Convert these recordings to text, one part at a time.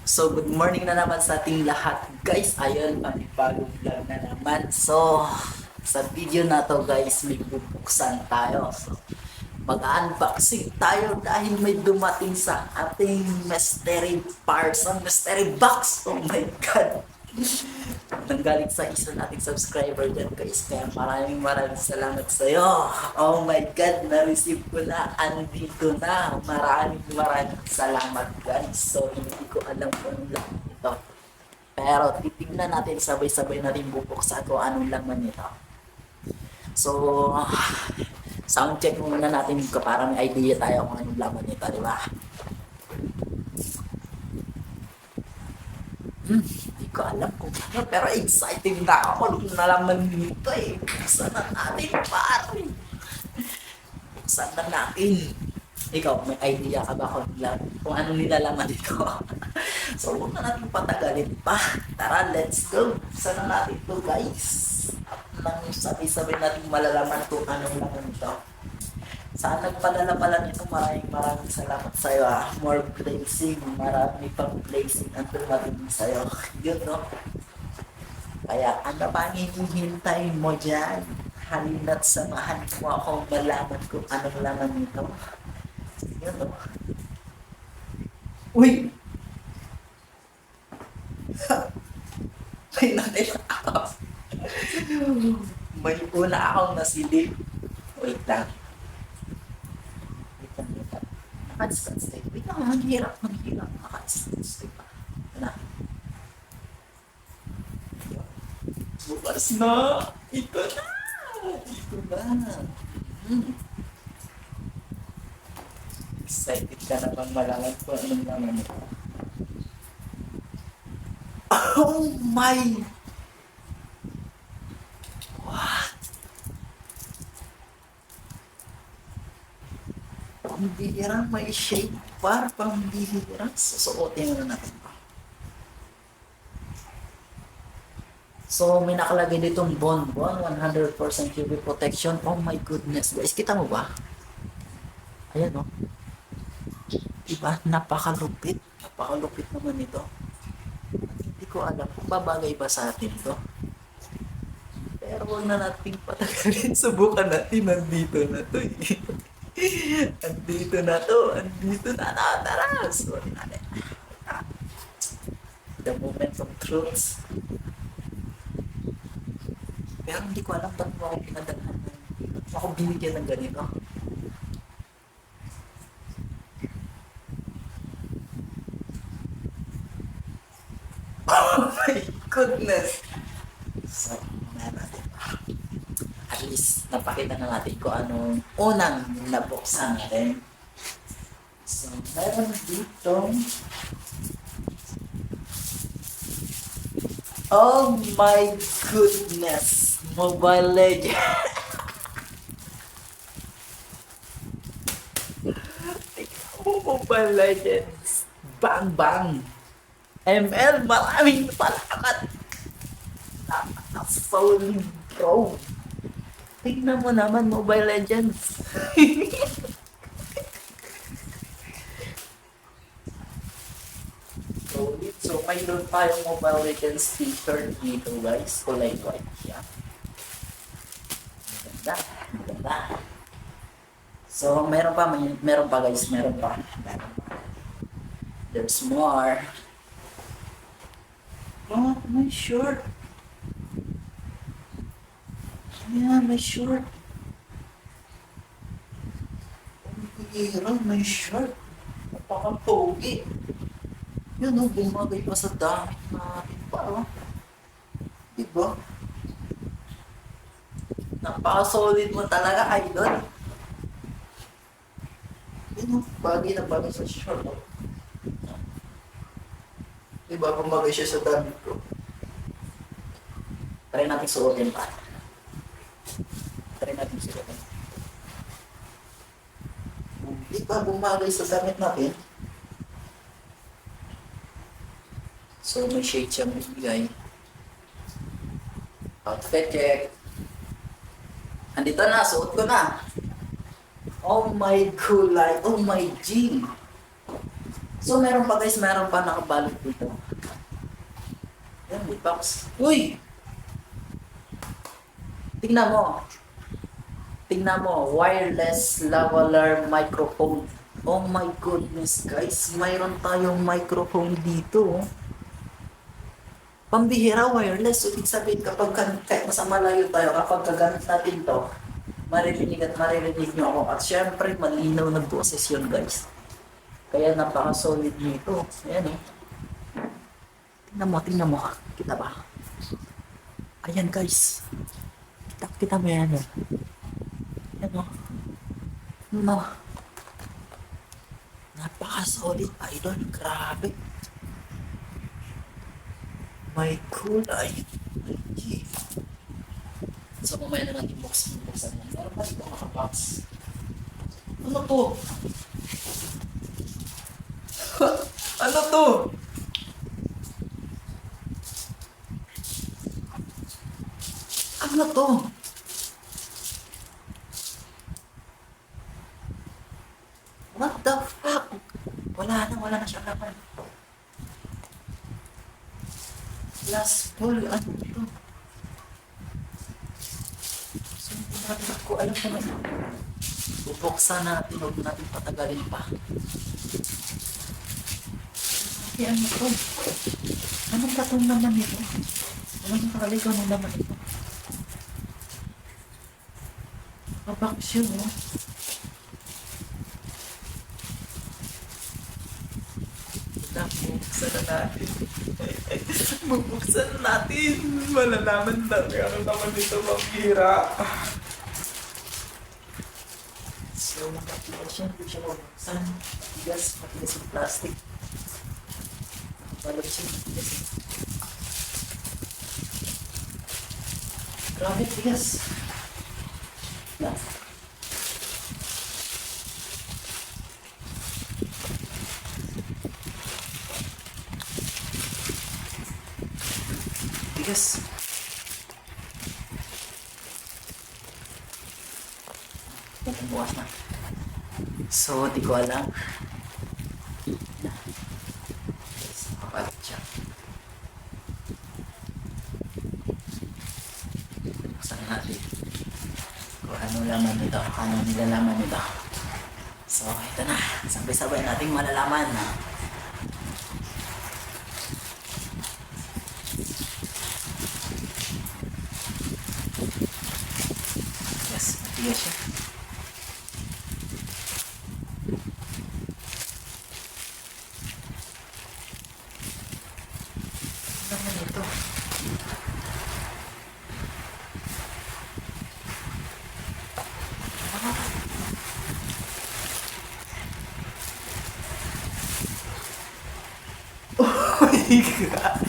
So, good morning na naman sa ating lahat, guys. Ayun, panibagong vlog na naman. So, sa video na to, guys, may bubuksan tayo. So, mag-unboxing tayo dahil may dumating sa ating mystery parts, ang mystery box. Oh my God! Nanggaling sa isa nating subscriber dyan, guys. Kaya maraming salamat sa iyo. Oh my God, na-receive ko na. Andito na. Maraming salamat, guys. So, hindi ko alam kung laman ito. Pero titignan natin, sabay-sabay natin bubuksan kung anong laman nito. So, sound check muna natin para may idea tayo kung anong laman nito, di ba? Hindi ko alam kung ano, pero excited na ako nung nalaman nito eh. Buksan na natin, pare. Buksan na natin. Ikaw, may idea ka ba kung anong nilalaman dito? So, huwag na natin patagalin pa. Tara, let's go. Buksan na natin to, guys. At nang sabay-sabay natin malalaman kung anong laman ito. Sa nagpadala pala nito, maraming salamat sa iyo. More blessing, marami pang blessing ang dumating sa iyo. Yun, no? Kaya ano pa ang hinihintay mo dyan? Halina't samahan mo akong malaman kung anong laman nito. Yun, no? Uy! May natin ako. May una akong nasilip. Wait lang. Naka-distance tape. Wait lang, maghirap. Naka-distance tape pa. Na. Bukas na. Ito na. Ito na. Hmm. Excited ka na bang malaman ko anong naman ito? Oh my! What? Pambihira, may shape bar. Pambihira. Susuotin na natin. So, may nakalagay ditong bonbon, 100% UV protection. Oh my goodness, guys. Kita mo ba? Ayan, no? Diba? Napakalupit. Napakalupit naman ito. At hindi ko alam kung babagay ba sa atin to. Pero huwag na nating patagalin. Subukan natin. Nandito na to eh. Andito na to. Andito na to. Tara! Sorry natin. The moment of truth. Pero hindi ko alam ba't mo ako pinadalhan ng ako binigyan ng ganito. Oh my goodness! So, natin. At least, napakita na natin kung anong unang nabuksan natin. So, meron dito. Oh my goodness! Mobile Legends! Mobile Legends! Bang bang! ML, maraming salamat! Solid bro! Tignan mo naman, Mobile Legends! Solid. So, mayroon tayong Mobile Legends t-shirt dito, guys. Kulay white siya. Maganda. Maganda. So, meron pa guys. Meron pa. There's more. Oh, may shirt. Yeah, may shirt. May shirt. Napaka-pogi. Yun o, bumagay pa sa damit natin pa o. Diba? Napaka-solid mo talaga, idol. Yun o, bagay na bagay sa shirt o. Diba, bumagay siya sa damit ko. Try natin suotin pa. Try natin suotin. Diba, bumagay sa damit natin? So, may shade siyang bigay. Outfit check. Andito na, suot ko na. Oh my kulay. Oh my G. So meron pa guys, meron pa nakabalot dito. Yan, may box. Uy! Tingnan mo. Tingnan mo, wireless lavalier microphone. Oh my goodness guys, mayroon tayong microphone dito. Pambihira wireless. So, ibig sabihin kapag kahit nasa malayo tayo, kapag kagamit natin to, maririnig at maririnig nyo ako. At syempre, malinaw na boses yun guys. Kaya napaka-solid nito. Ayan eh. Tingnan mo. Kita ba? Ayan guys. Kita mo yan eh. Ayan o. No. Napaka-solid idol. Grabe. May kulay. So, mamaya na natin buksan mo. Meron pa dito makabox. Ano to? Ano to? Ano to? What the fuck? Wala na siyang laman. Last ball, ano to? So, hindi ko alam kung ano. Bubuksan natin, huwag natin patagalin pa. Okay, ano to? Anong patong naman ito? Anong nakaligaw ng naman ito? Kabox yun, oh. Bubuksan na natin. Bubuksan na natin. Malalaman daw. Ano naman ito, maghira. So, matigas siya. Hindi siya mabuksan. Matigas yung plastic. Balot siya. Matigas yun. Grabe, tigas. Yeah. Tigas. Bukas na. So, di ko alam. Kapalit siya. Buksan natin. Kung ano laman nito. Ano nilalaman nito. So, ito na. Sabay-sabay nating malalaman. Yes, matigas siya. Ano naman ito? Oh my God!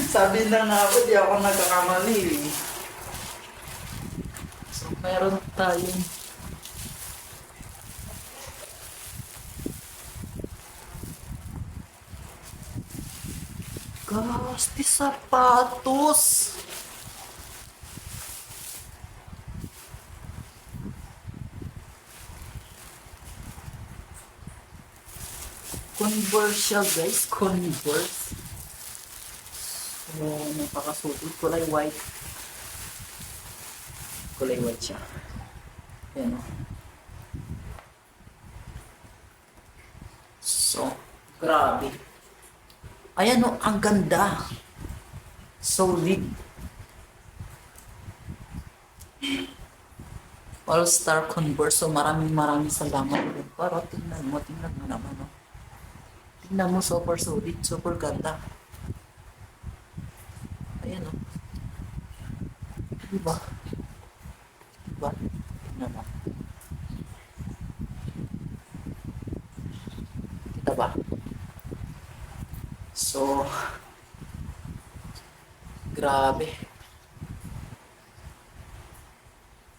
Sabi na nga ako, di ako nagkakamali. So, meron tayong Gasti sapatos! Converse siya guys, Converse. So, napakasulit. Kulay white. Kulay white siya. Ayan o. So, grabe. Ayan o, ang ganda. Solid. All-Star Converse. So, maraming salamat. Pero, tingnan mo naman o. Tingnan mo, super solid, super ganda. Ayan o. Diba? Diba? Tingnan mo. Kita ba? So, grabe.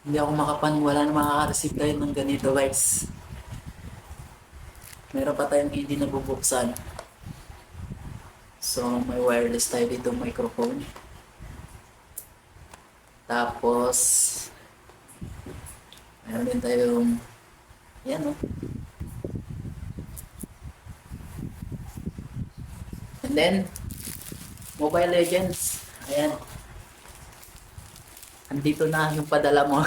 Hindi ako makapaniwala na makaka-receive tayo ng ganito guys. Meron pa tayong hindi nabubuksan. So, may wireless tayo dito, microphone. Tapos, meron din tayong, yan o. And then, Mobile Legends. Ayan. Andito na yung padala mo.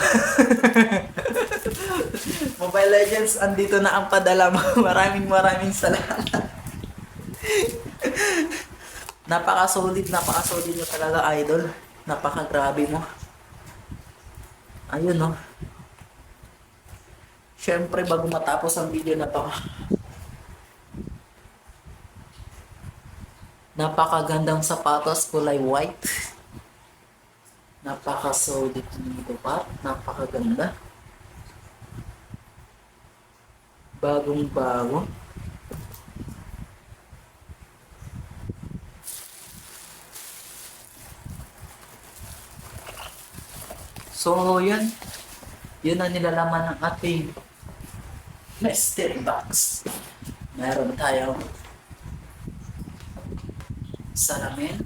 Mobile Legends, andito na ang padala mo. Maraming salamat. Napaka-solid nyo talaga, idol. Napaka-grabe mo. Ayun, no. Siyempre, bago matapos ang video na to, napakagandang sapatos, kulay white. Napaka-solid nito pa. Napakaganda. Bagong-bago. So, yun. Yun ang nilalaman ng ating mystery box. Meron tayong salamin.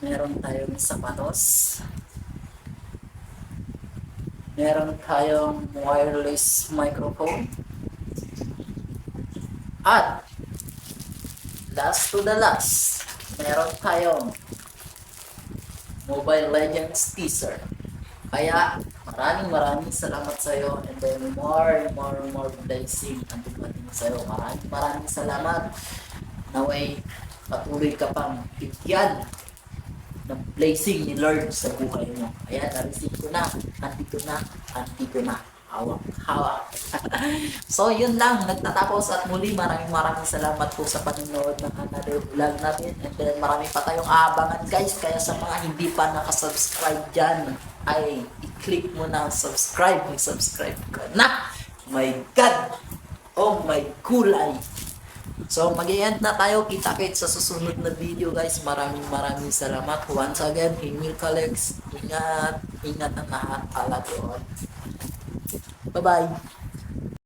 Meron tayong sapatos. Meron tayong wireless microphone. At last to the last, meron tayong Mobile Legends teaser. Kaya maraming salamat sa iyo, and then more blessing ang dumating sa iyo. Maraming salamat. Naway patuloy ka pang bigyan ng blessing ni Lord sa buhay mo. Ayan, na-receive ko na. Andito na. Hawak. So, yun lang. Nagtatapos at muli. Maraming salamat po sa panonood ng another vlog natin. And then, marami pa tayong aabangan, guys. Kaya sa mga hindi pa nakasubscribe dyan, ay i-click mo na subscribe. Mag-subscribe ka na. My God! Oh my gulay! So, mag-i-end na tayo. Kita-kits sa susunod na video, guys. Maraming salamat. Once again, Emil Calex. Ingat ang lahat. Alagoon. Bye-bye.